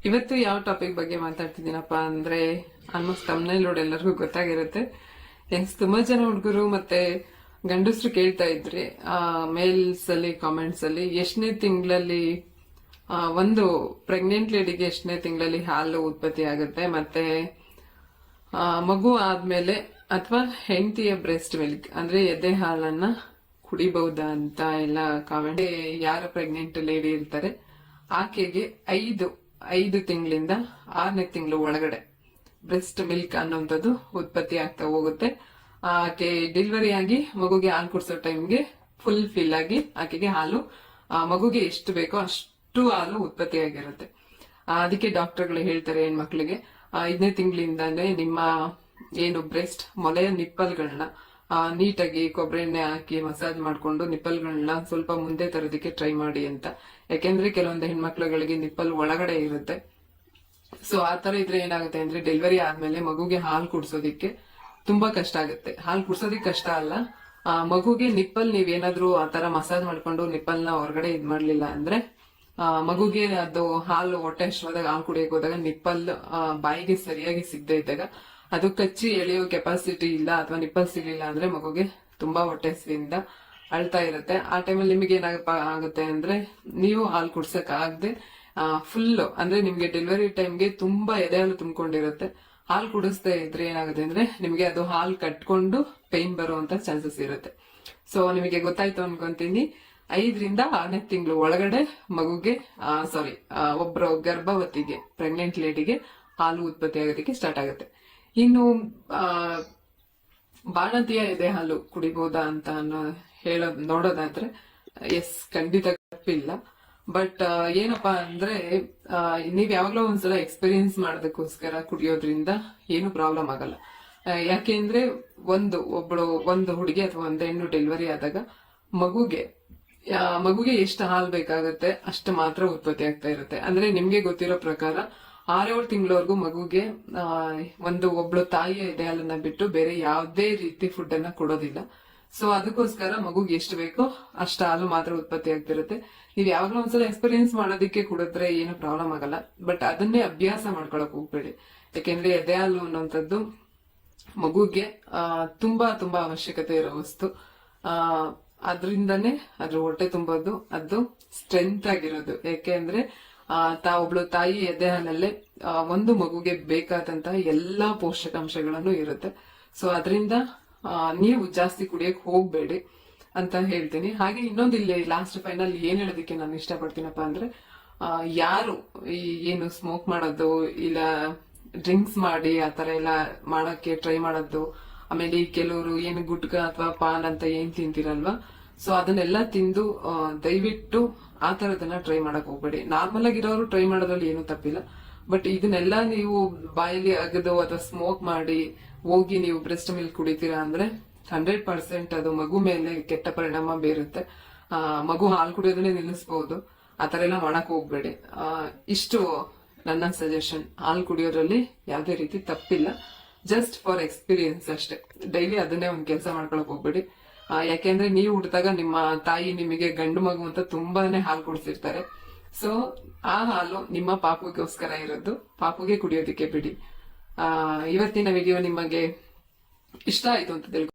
ಇವತ್ತು ಯಾವ ಟಾಪಿಕ್ ಬಗ್ಗೆ ಮಾತಾಡ್ತಿದ್ದೀನಪ್ಪ ಅಂದ್ರೆ ಆಲ್ಮೋಸ್ಟ್ ತಮ್ನೇಲ್ ನೋಡಿ ಎಲ್ಲರಿಗೂ ಗೊತ್ತಾಗಿರುತ್ತೆ. ತುಂಬಾ ಜನ ಹುಡುಗರು ಮತ್ತೆ ಗಂಡಸರು ಕೇಳ್ತಾ ಇದ್ರಿ ಮೇಲ್ಸ್ ಅಲ್ಲಿ ಕಾಮೆಂಟ್ಸ್ ಅಲ್ಲಿ ಎಷ್ಟನೇ ತಿಂಗಳಲ್ಲಿ ಒಂದು ಪ್ರೆಗ್ನೆಂಟ್ ಲೇಡಿಗೆ ಎಷ್ಟನೇ ತಿಂಗಳಲ್ಲಿ ಹಾಲು ಉತ್ಪತ್ತಿ ಆಗುತ್ತೆ, ಮತ್ತೆ ಮಗು ಆದ್ಮೇಲೆ ಅಥವಾ ಹೆಂಡತಿಯ ಬ್ರೆಸ್ಟ್ ಮಿಲ್ಕ್ ಅಂದ್ರೆ ಎದೆ ಹಾಲನ್ನ ಕುಡಿಬಹುದಾ ಅಂತ ಎಲ್ಲ ಕಾಮೆಂಟ್. ಯಾರ ಪ್ರೆಗ್ನೆಂಟ್ ಲೇಡಿ ಇರ್ತಾರೆ ಆಕೆಗೆ ಐದು ತಿಂಗಳಿಂದ 6ನೇ ತಿಂಗಳು ಒಳಗಡೆ ಬ್ರೆಸ್ಟ್ ಮಿಲ್ಕ್ ಅನ್ನುವಂಥದ್ದು ಉತ್ಪತ್ತಿ ಆಗ್ತಾ ಹೋಗುತ್ತೆ. ಆಕೆ ಡೆಲಿವರಿ ಆಗಿ ಮಗುಗೆ ಹಾಲು ಕುಡಿಸೋ ಟೈಮ್ಗೆ ಫುಲ್ ಫಿಲ್ ಆಗಿ ಆಕೆಗೆ ಹಾಲು ಮಗುಗೆ ಎಷ್ಟು ಬೇಕೋ ಅಷ್ಟು ಹಾಲು ಉತ್ಪತ್ತಿ ಆಗಿರುತ್ತೆ. ಅದಕ್ಕೆ ಡಾಕ್ಟರ್ಗಳು ಹೇಳ್ತಾರೆ ಹೆಣ್ಮಕ್ಳಿಗೆ 5ನೇ ತಿಂಗಳಿಂದಾನೇ ನಿಮ್ಮ ಏನು ಬ್ರೆಸ್ಟ್ ಮೊಲೆಯ ನಿಪ್ಪಲ್ಗಳನ್ನ ನೀಟಾಗಿ ಕೊಬ್ಬರಿ ಎಣ್ಣೆ ಹಾಕಿ ಮಸಾಜ್ ಮಾಡ್ಕೊಂಡು ನಿಪ್ಪಲ್ಗಳನ್ನ ಸ್ವಲ್ಪ ಮುಂದೆ ತರೋದಕ್ಕೆ ಟ್ರೈ ಮಾಡಿ ಅಂತ. ಯಾಕೆಂದ್ರೆ ಕೆಲವೊಂದು ಹೆಣ್ಮಕ್ಳುಗಳಿಗೆ ನಿಪ್ಪಲ್ ಒಳಗಡೆ ಇರುತ್ತೆ. ಸೊ ಆತರ ಇದ್ರೆ ಏನಾಗುತ್ತೆ ಅಂದ್ರೆ ಡೆಲಿವರಿ ಆದ್ಮೇಲೆ ಮಗುಗೆ ಹಾಲು ಕುಡ್ಸೋದಿಕ್ಕೆ ತುಂಬಾ ಕಷ್ಟ ಆಗುತ್ತೆ. ಹಾಲು ಕುಡ್ಸೋದಿಕ್ ಕಷ್ಟ ಅಲ್ಲ, ಮಗುಗೆ ನಿಪ್ಪಲ್ ನೀವೇನಾದ್ರೂ ಆತರ ಮಸಾಜ್ ಮಾಡ್ಕೊಂಡು ನಿಪ್ಪಲ್ನ ಹೊರಗಡೆ ಇದ್ ಮಾಡ್ಲಿಲ್ಲ ಅಂದ್ರೆ ಮಗುಗೆ ಅದು ಹಾಲು ಹೊಟ್ಟೆ ಅಷ್ಟವಾದಾಗ ಹಾಲು ಕುಡಿಯಕ್ ಹೋದಾಗ ನಿಪ್ಪಲ್ ಬಾಯಿಗೆ ಸರಿಯಾಗಿ ಸಿಗದೆ ಇದ್ದಾಗ ಅದು ಕಚ್ಚಿ ಎಳೆಯೋ ಕೆಪಾಸಿಟಿ ಇಲ್ಲ ಅಥವಾ ನಿಪ್ಪಲ್ ಸಿಗ್ಲಿಲ್ಲ ಅಂದ್ರೆ ಮಗುಗೆ ತುಂಬಾ ಹೊಟ್ಟೆ ಹಸಿವಿಂದ ಅಳ್ತಾ ಇರುತ್ತೆ. ಆ ಟೈಮಲ್ಲಿ ನಿಮಗೆ ಏನಾಗಪ್ಪ ಆಗುತ್ತೆ ಅಂದ್ರೆ ನೀವು ಹಾಲು ಕುಡ್ಸಕ್ ಆಗದೆ ಫುಲ್ ಅಂದ್ರೆ ನಿಮ್ಗೆ ಡೆಲಿವರಿ ಟೈಮ್ಗೆ ತುಂಬಾ ಎದೆ ಹಾಲು ತುಂಬಿಕೊಂಡಿರುತ್ತೆ. ಹಾಲು ಕುಡಿಸ್ತಾ ಇದ್ರೆ ಏನಾಗುತ್ತೆ ಅಂದ್ರೆ ನಿಮ್ಗೆ ಅದು ಹಾಲು ಕಟ್ಕೊಂಡು ಪೈನ್ ಬರುವಂತ ಚಾನ್ಸಸ್ ಇರುತ್ತೆ. ಸೊ ನಿಮಗೆ ಗೊತ್ತಾಯ್ತು ಅನ್ಕೊಂತೀನಿ. 5ರಿಂದ 6ನೇ ತಿಂಗಳು ಒಳಗಡೆ ಮಗುಗೆ ಒಬ್ಬರು ಗರ್ಭವತಿಗೆ ಪ್ರೆಗ್ನೆಂಟ್ ಲೇಡಿಗೆ ಹಾಲು ಉತ್ಪತ್ತಿ ಆಗೋದಕ್ಕೆ ಸ್ಟಾರ್ಟ್ ಆಗುತ್ತೆ. ಇನ್ನು ಬಾಣಂತಿಯ ಎದೆ ಹಾಲು ಕುಡಿಬಹುದಾ ಅಂತ ನೋಡೋದಾದ್ರೆ ಎಸ್, ಖಂಡಿತ ತಪ್ಪಿಲ್ಲ. ಬಟ್ ಏನಪ್ಪಾ ಅಂದ್ರೆ ನೀವ್ ಯಾವಾಗ್ಲೂ ಒಂದ್ಸಲ ಎಕ್ಸ್ಪೀರಿಯನ್ಸ್ ಮಾಡೋದಕ್ಕೋಸ್ಕರ ಕುಡಿಯೋದ್ರಿಂದ ಏನು ಪ್ರಾಬ್ಲಮ್ ಆಗಲ್ಲ. ಯಾಕೆಂದ್ರೆ ಒಂದು ಹುಡುಗಿ ಅಥವಾ ಒಂದು ಹೆಣ್ಣು ಡೆಲಿವರಿ ಆದಾಗ ಮಗುಗೆ ಎಷ್ಟು ಹಾಲು ಬೇಕಾಗುತ್ತೆ ಅಷ್ಟು ಮಾತ್ರ ಉತ್ಪತ್ತಿ ಆಗ್ತಾ ಇರುತ್ತೆ. ಅಂದ್ರೆ ನಿಮ್ಗೆ ಗೊತ್ತಿರೋ ಪ್ರಕಾರ 6-7 ತಿಂಗಳವರೆಗೂ ಮಗುಗೆ ಒಬ್ಳು ತಾಯಿಯ ಎದೆ ಹಾಲನ್ನ ಬಿಟ್ಟು ಬೇರೆ ಯಾವುದೇ ರೀತಿ ಫುಡ್ ಅನ್ನ ಕೊಡೋದಿಲ್ಲ. ಸೊ ಅದಕ್ಕೋಸ್ಕರ ಮಗುಗೆ ಎಷ್ಟು ಬೇಕೋ ಅಷ್ಟು ಹಾಲು ಮಾತ್ರ ಉತ್ಪತ್ತಿ ಆಗ್ತಿರುತ್ತೆ. ನೀವ್ ಯಾವಾಗ್ಲೂ ಒಂದ್ಸಲ ಎಕ್ಸ್ಪೀರಿಯನ್ಸ್ ಮಾಡೋದಕ್ಕೆ ಕುಡಿದ್ರೆ ಏನು ಪ್ರಾಬ್ಲಮ್ ಆಗಲ್ಲ. ಬಟ್ ಅದನ್ನೇ ಅಭ್ಯಾಸ ಮಾಡ್ಕೊಳಕ್ ಹೋಗ್ಬೇಡಿ. ಯಾಕೆಂದ್ರೆ ಎದೆ ಹಾಲು ಅನ್ನುವಂಥದ್ದು ಮಗುಗೆ ತುಂಬಾ ತುಂಬಾ ಅವಶ್ಯಕತೆ ಇರೋ ವಸ್ತು. ಅದ್ರಿಂದಾನೇ ಅದ್ರ ಹೊಟ್ಟೆ ತುಂಬೋದು, ಅದು ಸ್ಟ್ರೆಂತ್ ಆಗಿರೋದು. ಯಾಕೆಂದ್ರೆ ಒಬ್ಳು ತಾಯಿ ಎದೆ ಹಾಲಲ್ಲೇ ಒಂದು ಮಗುಗೆ ಬೇಕಾದಂತಹ ಎಲ್ಲಾ ಪೋಷಕಾಂಶಗಳನ್ನು ಇರುತ್ತೆ. ಸೊ ಅದರಿಂದ ನೀವು ಜಾಸ್ತಿ ಕುಡಿಯಕ್ ಹೋಗ್ಬೇಡಿ ಅಂತ ಹೇಳ್ತೀನಿ. ಹಾಗೆ ಇನ್ನೊಂದು ಇಲ್ಲಿ ಲಾಸ್ಟ್ ಫೈನಲ್ ಏನ್ ಹೇಳೋದಕ್ಕೆ ನಾನು ಇಷ್ಟಪಡ್ತೀನಪ್ಪ ಅಂದ್ರೆ ಯಾರು ಏನು ಸ್ಮೋಕ್ ಮಾಡೋದು ಇಲ್ಲ ಡ್ರಿಂಕ್ಸ್ ಮಾಡಿ ಆತರ ಎಲ್ಲ ಮಾಡಕ್ಕೆ ಟ್ರೈ ಮಾಡೋದು, ಆಮೇಲೆ ಕೆಲವರು ಏನು ಗುಟ್ಕ ಅಥವಾ ಪಾನ್ ಅಂತ ಏನ್ ತಿಂತೀರಲ್ವಾ, ಸೊ ಅದನ್ನೆಲ್ಲ ತಿಂದು ದಯವಿಟ್ಟು ಆ ತರದನ್ನ ಟ್ರೈ ಮಾಡಕ್ ಹೋಗ್ಬೇಡಿ. ನಾರ್ಮಲ್ ಆಗಿರೋರು ಟ್ರೈ ಮಾಡೋದ್ರಲ್ಲಿ ಏನು ತಪ್ಪಿಲ್ಲ. ಬಟ್ ಇದನ್ನೆಲ್ಲ ನೀವು ಬಾಯಲ್ಲಿ ಅಗದು ಅಥವಾ ಸ್ಮೋಕ್ ಮಾಡಿ ಹೋಗಿ ನೀವು ಬ್ರೆಸ್ಟ್ ಮಿಲ್ಕ್ ಕುಡಿತೀರಾ ಅಂದ್ರೆ 100% ಅದು ಮಗು ಮೇಲೆ ಕೆಟ್ಟ ಪರಿಣಾಮ ಬೀರುತ್ತೆ. ಮಗು ಹಾಲು ಕುಡಿಯೋದನ್ನೇ ನಿಲ್ಲಿಸಬಹುದು. ಆತರ ಎಲ್ಲ ಮಾಡಕ್ ಹೋಗ್ಬೇಡಿ. ಇಷ್ಟು ನನ್ನ ಸಜೆಷನ್. ಹಾಲು ಕುಡಿಯೋದ್ರಲ್ಲಿ ಯಾವ್ದೇ ರೀತಿ ತಪ್ಪಿಲ್ಲ, ಜಸ್ಟ್ ಫಾರ್ ಎಕ್ಸ್ಪೀರಿಯನ್ಸ್ ಅಷ್ಟೇ. ಡೈಲಿ ಅದನ್ನೇ ಒಂದ್ ಕೆಲಸ ಮಾಡ್ಕೊಳಕ್ ಹೋಗ್ಬೇಡಿ. ಯಾಕೆಂದ್ರೆ ನೀವು ಹುಟ್ಟಿದಾಗ ನಿಮ್ಮ ತಾಯಿ ನಿಮಗೆ ಗಂಡು ಮಗು ಅಂತ ತುಂಬಾನೇ ಹಾಲು ಕುಡಿಸಿರ್ತಾರೆ. ಸೊ ಆ ಹಾಲು ನಿಮ್ಮ ಪಾಪುಗೋಸ್ಕರ ಇರೋದು, ಪಾಪುಗೆ ಕುಡಿಯೋದಕ್ಕೆ ಬಿಡಿ. ಇವತ್ತಿನ ವಿಡಿಯೋ ನಿಮಗೆ ಇಷ್ಟ ಆಯ್ತು ಅಂತ ತಿಳ್ಕೊ.